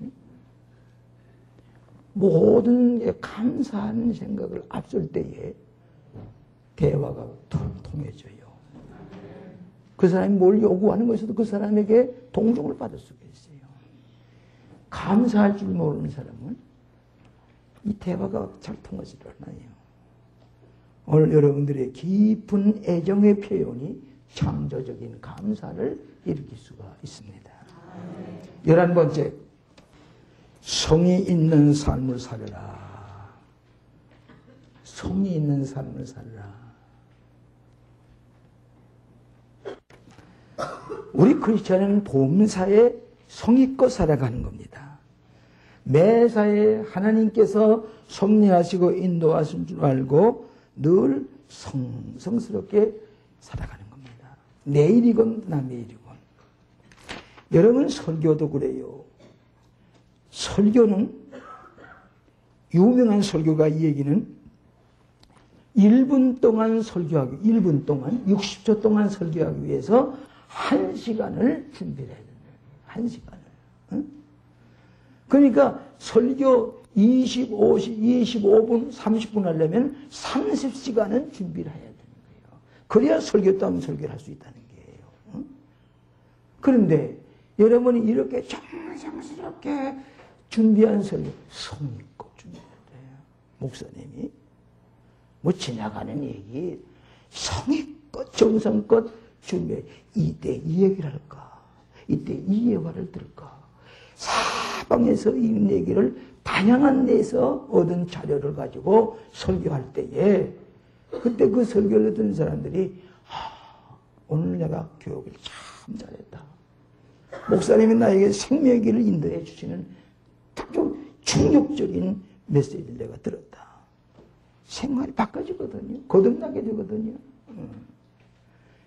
Speaker 2: 말이에요. 모든 게 감사하는 생각을 앞설 때에 대화가 통해져요. 그 사람이 뭘 요구하는 것에도 그 사람에게 동정을 받을 수가 있어요. 감사할 줄 모르는 사람은 이 대화가 잘 통하지 않아요. 오늘 여러분들의 깊은 애정의 표현이 창조적인 감사를 일으킬 수가 있습니다. 11번째, 성이 있는 삶을 살아라. 성이 있는 삶을 살아라. 우리 크리스천은 봉사에 성의껏 살아가는 겁니다. 매사에 하나님께서 섭리하시고 인도하신 줄 알고 늘 성스럽게 살아가는 겁니다. 내 일이건 남의 일이건. 여러분 설교도 그래요. 설교는 유명한 설교가 이 얘기는 1분 동안 설교하기, 1분 동안 60초 동안 설교하기 위해서 1시간을 준비를 해야 된다. 1시간을. 응? 그러니까 설교 25분, 30분 하려면 30시간은 준비를 해야 되는 거예요. 그래야 설교다운 설교를 할 수 있다는 거예요. 응? 그런데 여러분이 이렇게 정성스럽게 준비한 설교, 성의껏 준비해야 돼요. 목사님이 뭐 지나가는 얘기, 성의껏 정성껏 준비해. 이때 이 얘기를 할까? 이때 이 예화를 들을까? 사방에서 이 얘기를 다양한 데서 얻은 자료를 가지고 설교할 때에 그때 그 설교를 듣는 사람들이 오늘 내가 교육을 참 잘했다. 목사님이 나에게 생명기를 인도해 주시는 아주 충격적인 메시지를 내가 들었다. 생활이 바꿔지거든요. 거듭나게 되거든요.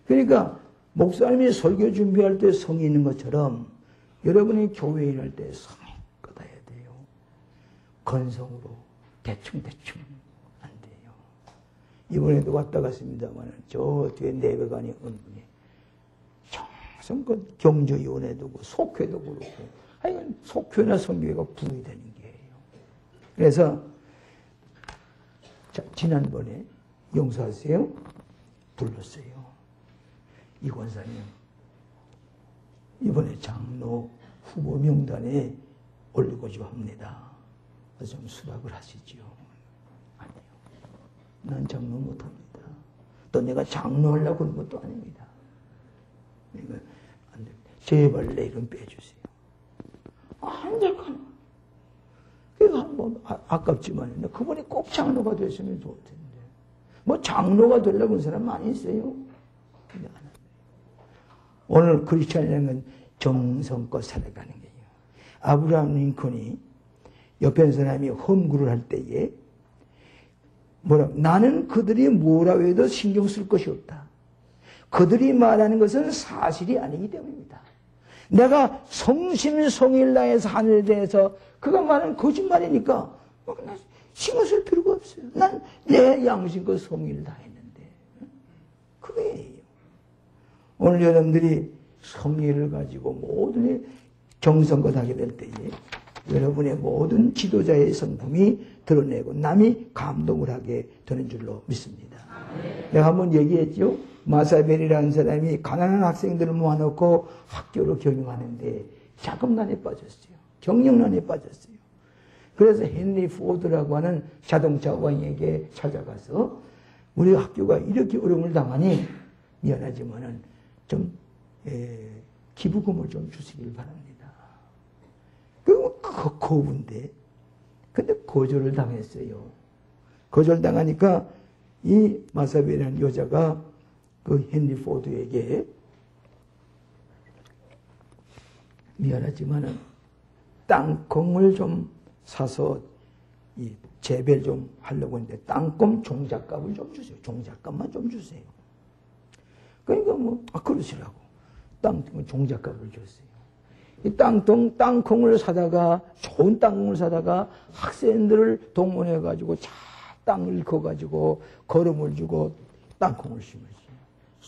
Speaker 2: 그러니까 목사님이 설교 준비할 때 성이 있는 것처럼 여러분이 교회에 일할 때 성의껏 해야 돼요. 건성으로 대충대충 안 돼요. 이번에도 왔다 갔습니다만 저 뒤에 내외관이 온 분이 정성껏 경조위원회도 그렇고 속회도 그렇고 하여간 속회나 선교회가 부이 되는 게예요. 그래서 자, 지난번에 용서하세요 불렀어요. 이 권사님 이번에 장로 후보 명단에 올리고자 합니다. 그래서 좀 수락을 하시지요. 아니요. 난 장로 못합니다. 또 내가 장로하려고 하는 것도 아닙니다. 그러니까 안 됩니다. 제발 내 이름 빼주세요. 안 될 거는. 아깝지만 그분이 꼭 장로가 됐으면 좋을 텐데. 뭐 장로가 되려고 하는 사람 많이 있어요. 오늘 크리스천이라는 건 정성껏 살아가는 거예요. 아브라함 링컨이 옆에 있는 사람이 험구를 할 때에 나는 그들이 뭐라고 해도 신경 쓸 것이 없다. 그들이 말하는 것은 사실이 아니기 때문입니다. 내가 성심성의를 다해서 하늘에 대해서 그가 말하는 거짓말이니까 신경 쓸 필요가 없어요. 난 내 양심껏 성의를 다했는데. 그거예요. 오늘 여러분들이 성의를 가지고 모든 정성껏 하게 될 때에 여러분의 모든 지도자의 성품이 드러내고 남이 감동을 하게 되는 줄로 믿습니다. 내가 한번 얘기했죠. 마사벨이라는 사람이 가난한 학생들을 모아놓고 학교로 경영하는데 자금난에 빠졌어요. 경영난에 빠졌어요. 그래서 헨리 포드라고 하는 자동차 왕에게 찾아가서 우리 학교가 이렇게 어려움을 당하니 미안하지만은 좀 기부금을 좀 주시길 바랍니다. 그리고 거부인데 근데 거절을 당했어요. 거절당하니까 이 마사벨이라는 여자가 그 헨리 포드에게 미안하지만은 땅콩을 좀 사서 이 재배를 좀 하려고 했는데 땅콩 종잣값을 좀 주세요. 종잣값만 좀 주세요. 그러니까 그러시라고 땅콩 종잣값을 줬어요. 이 땅콩을 사다가 좋은 땅콩을 사다가 학생들을 동원해가지고 땅을 커가지고 거름을 주고 땅콩을 심었어요.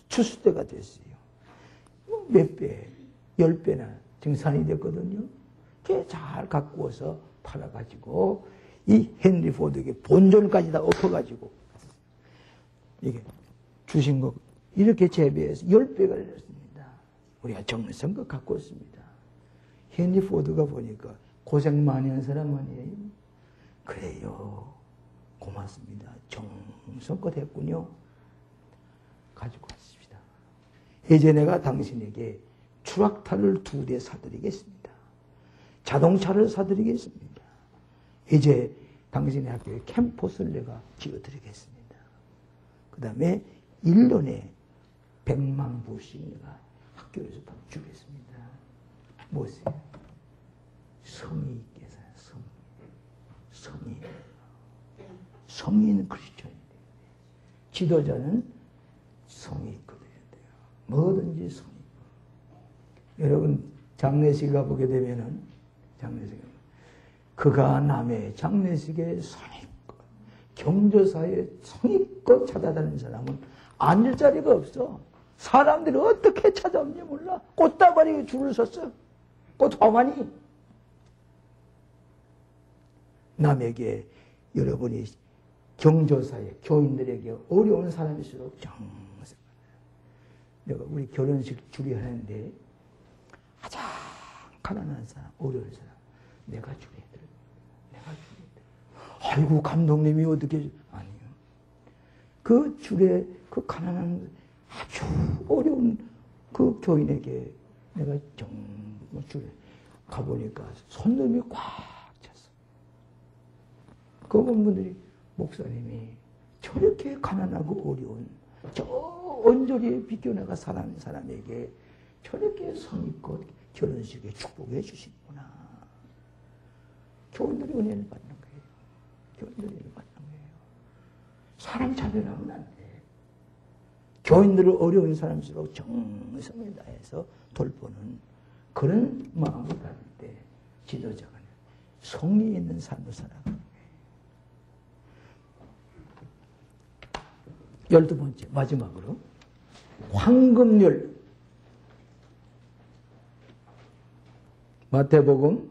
Speaker 2: 추수때가 됐어요. 몇 배, 10배나 증산이 됐거든요. 그게 잘 갖고 와서 팔아가지고 이 헨리 포드에게 본전까지 다 엎어가지고 이게 주신 거 이렇게 재배해서 10배가 됐습니다. 우리가 정성껏 갖고 왔습니다. 헨리 포드가 보니까 고생 많이 한 사람 아니에요? 그래요. 고맙습니다. 정성껏 했군요. 가지고 왔습니다. 이제 내가 당신에게 트럭터를 2대 사드리겠습니다. 자동차를 사드리겠습니다. 이제 당신의 학교에 캠퍼스를 내가 지어드리겠습니다. 그 다음에 1년에 100만 불씩 내가 학교에서 다 주겠습니다. 뭐세요? 성의 있게 사요. 성의. 성의 있는 크리스천이 돼요. 지도자는 성의 있고 돼야 돼요. 뭐든지 성의 있고. 여러분 장례식 가보게 되면은 그가 남의 장례식에 성의껏 경조사에 성의껏 찾아다니는 사람은 앉을 자리가 없어. 사람들이 어떻게 찾아오는지 몰라. 꽃다발에 줄을 섰어. 꽃화만이. 남에게 여러분이 경조사에 교인들에게 어려운 사람일수록 정성. 내가 우리 결혼식 줄이 하는데 가장 가난한 사람, 어려운 사람 내가 줄이들. 아이고 감독님이 어떻게 아니요. 그 줄에 그 가난한 아주 어려운 그 교인에게 내가 정말 줄에 가보니까 손님이 꽉 찼어. 그분 분들이 목사님이 저렇게 가난하고 어려운 저 언저리에 비껴나가 사는 사람에게 저렇게 성의껏 결혼식에 축복해 주시구나. 교인들이 은혜를 받는 거예요. 교인들이 은혜를 받는 거예요. 사람 차별하면 안 돼. 교인들을 어려운 사람일수록 정성을 다해서 돌보는 그런 마음을 가질 때 지도자가 성의 있는 삶을 살아가는 거예요. 12번째 마지막으로 황금률. 마태복음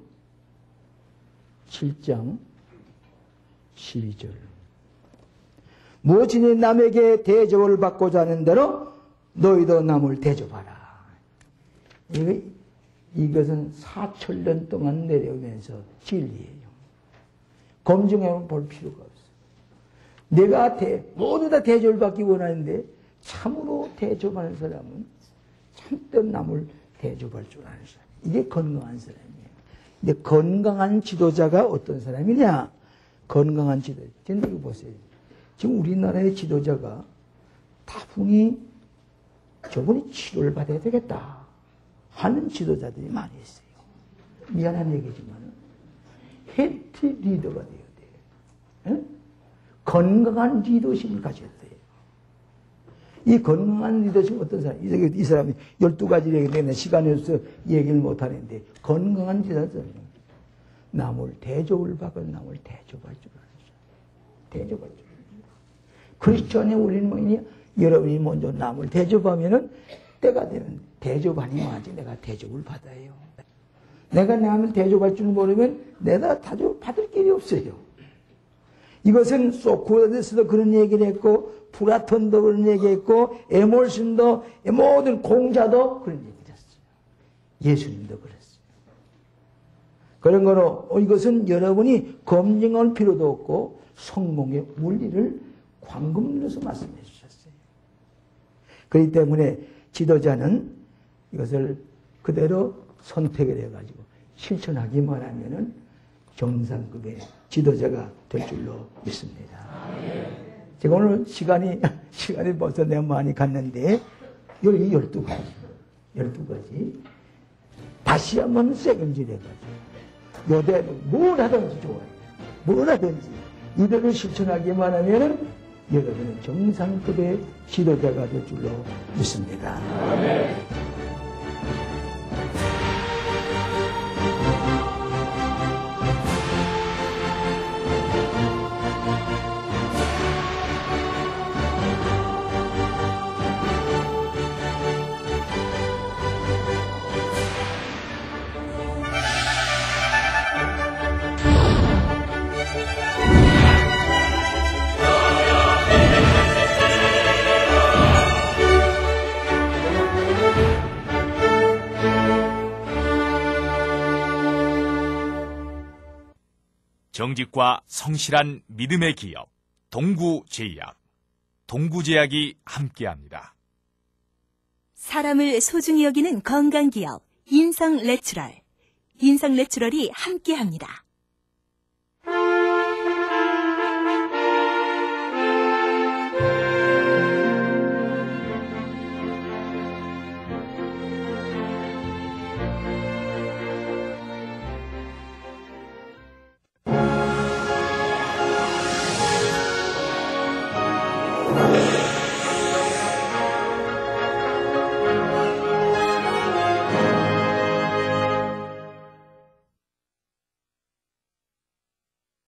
Speaker 2: 7장 12절. 무엇이니 남에게 대접을 받고자 하는 대로 너희도 남을 대접하라. 이것은 4,000년 동안 내려오면서 진리예요. 검증해 볼 필요가 없어요. 내가 모두 다 대접을 받기 원하는데 참으로 대접하는 사람은 참된 남을 대접할 줄 아는 사람. 이게 건강한 사람이에요. 근데 건강한 지도자가 어떤 사람이냐? 건강한 지도자. 근데 이거 보세요. 지금 우리나라의 지도자가 다분히 저분이 치료를 받아야 되겠다 하는 지도자들이 많이 있어요. 미안한 얘기지만 헬티 리더가 되어야 돼요. 에? 건강한 리더십을 가져야 돼요. 이 건강한 리더십 어떤 사람? 이 사람이 12가지 얘기인데 시간이 없어서 얘기를 못하는데 건강한 지도자는 남을 대접을 받고 남을 대접할 줄 알았어요. 대접할 줄 알았어요. 크리스천의 우리는 뭐냐? 여러분이 먼저 남을 대접하면은 때가 되면 대접하니만 하지 내가 대접을 받아요. 내가 남을 대접할 줄 모르면 내가 대접받을 길이 없어요. 이것은 소크라테스도 그런 얘기를 했고 플라톤도 그런 얘기했고 에몰슨도 모든 공자도 그런 얘기를 했어요. 예수님도 그랬어요. 그런 거로 이것은 여러분이 검증할 필요도 없고 성공의 원리를 광금으로서 말씀해 주셨어요. 그렇기 때문에 지도자는 이것을 그대로 선택을 해가지고 실천하기만 하면은 정상급의 지도자가 될 줄로 믿습니다. 제가 오늘 시간이 벌써 내가 많이 갔는데, 여기 12가지. 다시 한번 세금질해가지고, 요대는 뭘 하든지 좋아요. 뭘 하든지. 이들을 실천하기만 하면은 여러분은 정상급의 지도자가 될 줄로 믿습니다.
Speaker 3: 정직과 성실한 믿음의 기업 동구제약, 동구제약이 함께합니다.
Speaker 4: 사람을 소중히 여기는 건강기업 인성내추럴, 인성내추럴이 함께합니다.